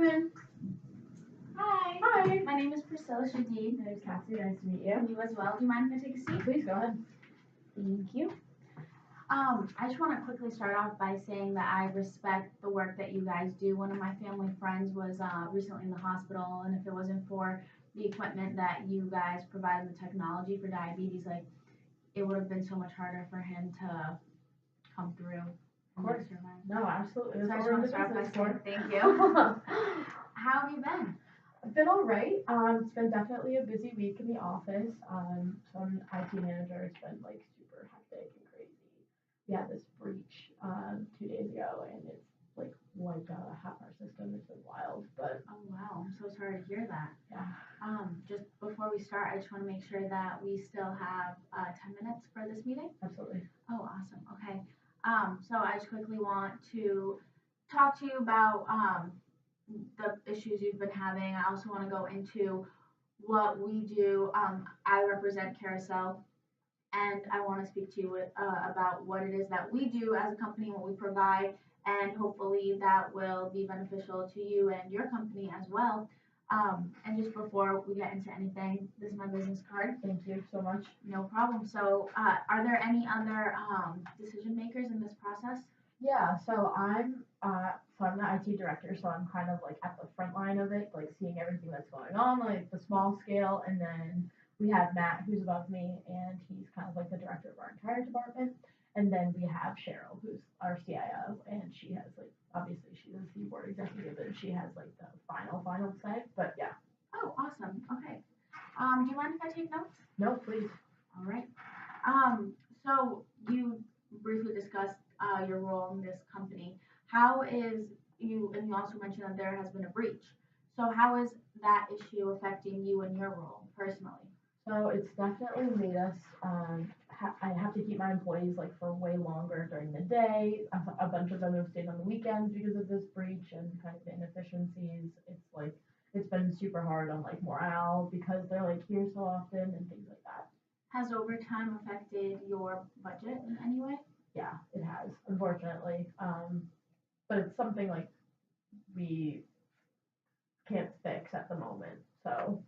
in. Hi. Hi. My name is Priscilla Shadid. My name's Cassie. Nice to meet you. You as well. Do you mind if I take a seat? Please go ahead. Thank you. I just want to quickly start off by saying that I respect the work that you guys do. One of my family friends was recently in the hospital, and if it wasn't for the equipment that you guys provide, the technology for diabetes, like it would have been so much harder for him to come through. Of course. No, absolutely. So I That's just what want we're to start in by business saying for. thank you. How have you been? I've been all right. It's been definitely a busy week in the office. So I'm an IT manager. It's been like super hectic and crazy. We had this breach 2 days ago, and it's like wiped out half our system. It's been wild, but Oh wow, I'm so sorry to hear that. yeah, Just before we start, I just want to make sure that we still have 10 minutes for this meeting. absolutely. Oh, awesome. Okay. So I just quickly want to talk to you about the issues you've been having. I also want to go into what we do. I represent Carousel, and I want to speak to you about what it is that we do as a company, what we provide, and hopefully that will be beneficial to you and your company as well. And just before we get into anything, this is my business card. Thank you so much. No problem. So, are there any other decision makers in this process? Yeah, so I'm the IT director, so I'm kind of like at the front line of it, like seeing everything that's going on, like the small scale, and then we have Matt who's above me, and he's kind of like the director of our entire department. And then we have Cheryl, who's our CIO, and she has like obviously she's a C board executive, and she has like the final say. But yeah, Oh, awesome. Okay. Do you mind if I take notes? no, please. All right. So you briefly discussed your role in this company. How is and you also mentioned that there has been a breach. So how is that issue affecting you and your role personally? So it's definitely made us. I have to keep my employees like for way longer during the day. A bunch of them have stayed on the weekends because of this breach and kind of the inefficiencies. It's been super hard on like morale because they're like here so often and things like that. Has overtime affected your budget in any way? Yeah, it has, unfortunately. But it's something like we can't fix at the moment. So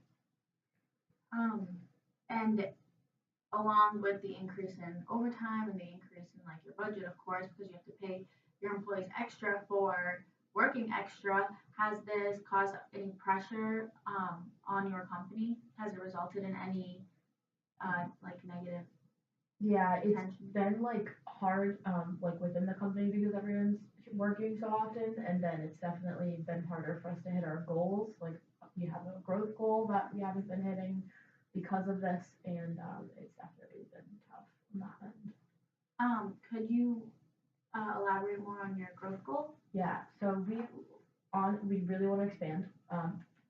Um, and along with the increase in overtime and the increase in like your budget, of course, because you have to pay your employees extra for working extra, has this caused any pressure on your company? Has it resulted in any like negative yeah, it's tension? been like hard, like within the company because everyone's working so often, and then it's definitely been harder for us to hit our goals. Like we have a growth goal that we haven't been hitting because of this, and it's definitely been tough on that end. Could you elaborate more on your growth goal? Yeah, so we really want to expand,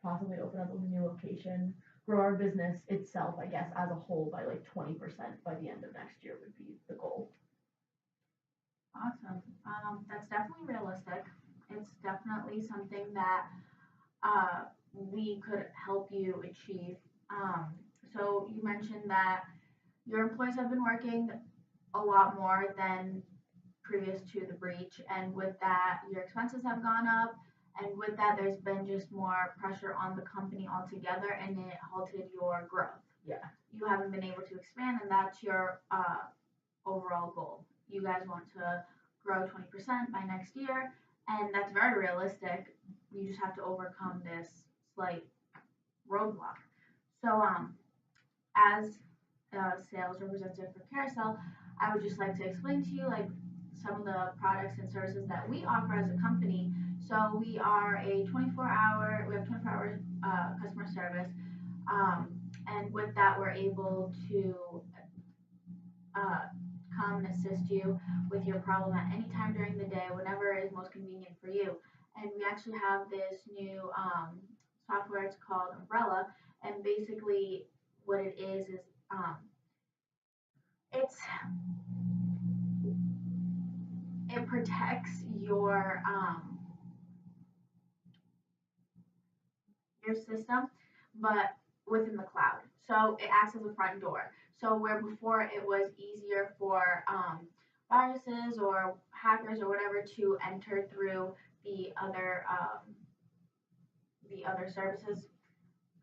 possibly open up a new location, grow our business itself, I guess, as a whole by like 20% by the end of next year would be the goal. Awesome. That's definitely realistic. It's definitely something that we could help you achieve. So you mentioned that your employees have been working a lot more than previous to the breach, and with that, your expenses have gone up, and with that, there's been just more pressure on the company altogether, and it halted your growth. Yeah. You haven't been able to expand, and that's your overall goal. You guys want to grow 20% by next year, and that's very realistic. You just have to overcome this slight roadblock. So, as a sales representative for Carousel, I would just like to explain to you like some of the products and services that we offer as a company. So we are a 24-hour, we have 24-hour customer service, and with that, we're able to uh, come and assist you with your problem at any time during the day, whenever is most convenient for you. And we actually have this new software. It's called Umbrella, and basically what it is it's it protects your system, but within the cloud. So it acts as a front door. So where before it was easier for viruses or hackers or whatever to enter through the other the other services.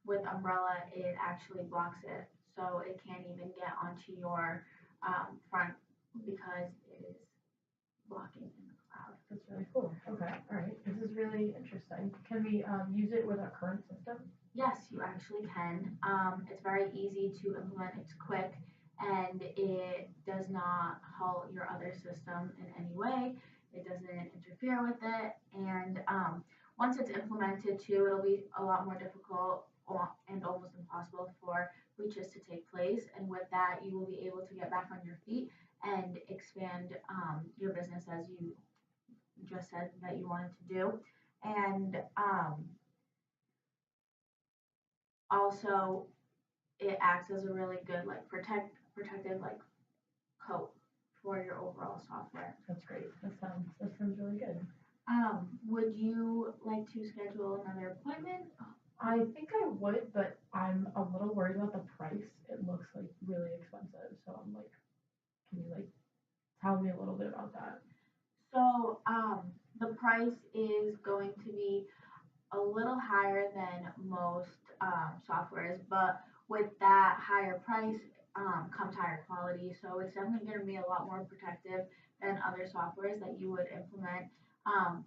With Umbrella, it actually blocks it, so it can't even get onto your front because it is blocking in the cloud. That's really cool. Okay, all right. This is really interesting. Can we use it with our current system? Yes, you actually can. It's very easy to implement. It's quick, and it does not halt your other system in any way. It doesn't interfere with it, and once it's implemented too, it'll be a lot more difficult and almost impossible for breaches to take place. And with that, you will be able to get back on your feet and expand your business as you just said that you wanted to do. And also it acts as a really good like protective like coat for your overall software. That's great. That sounds really good. Would you like to schedule another appointment? I think I would, but I'm a little worried about the price. It looks like really expensive, so I'm like, can you like tell me a little bit about that? So the price is going to be a little higher than most softwares, but with that higher price comes higher quality. So it's definitely going to be a lot more protective than other softwares that you would implement,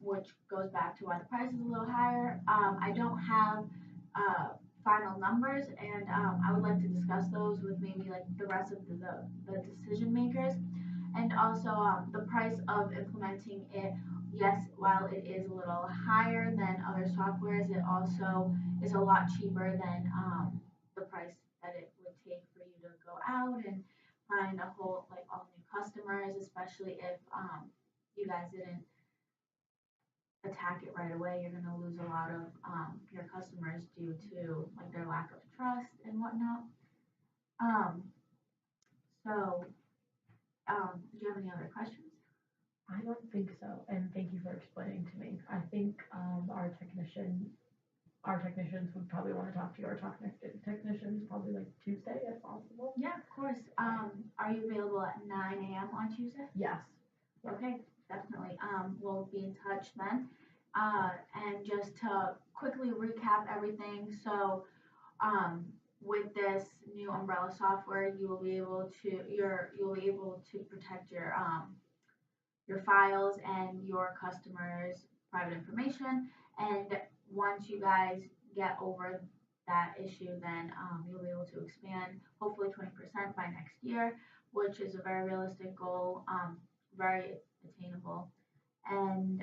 which goes back to why the price is a little higher. I don't have final numbers, and I would like to discuss those with maybe like the rest of the decision makers. And also the price of implementing it, yes, while it is a little higher than other softwares, it also is a lot cheaper than the price that it would take for you to go out and find a whole like all new customers, especially if you guys didn't attack it right away. You're gonna lose a lot of your customers due to like their lack of trust and whatnot. Um, so do you have any other questions? I don't think so, and thank you for explaining to me. I think our technicians would probably want to talk to your technicians probably like Tuesday if possible. Yeah, of course. Are you available at 9 a.m. on Tuesday? Yes. Okay, definitely. We'll be in touch then. And just to quickly recap everything, so with this new Umbrella software, you will be able to protect your files and your customers' private information. And once you guys get over that issue, then you'll be able to expand hopefully 20% by next year, which is a very realistic goal, very attainable. And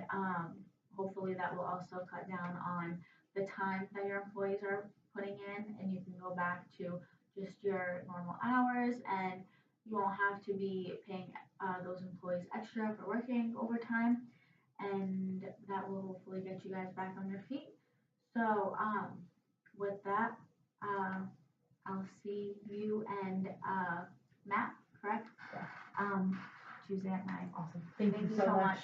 hopefully that will also cut down on the time that your employees are putting in, and you can go back to just your normal hours, and you won't have to be paying those employees extra for working overtime, and that will hopefully get you guys back on your feet. So with that, I'll see you and Matt, correct? Yeah. Tuesday at 9. Awesome. Thank you you so so much. much.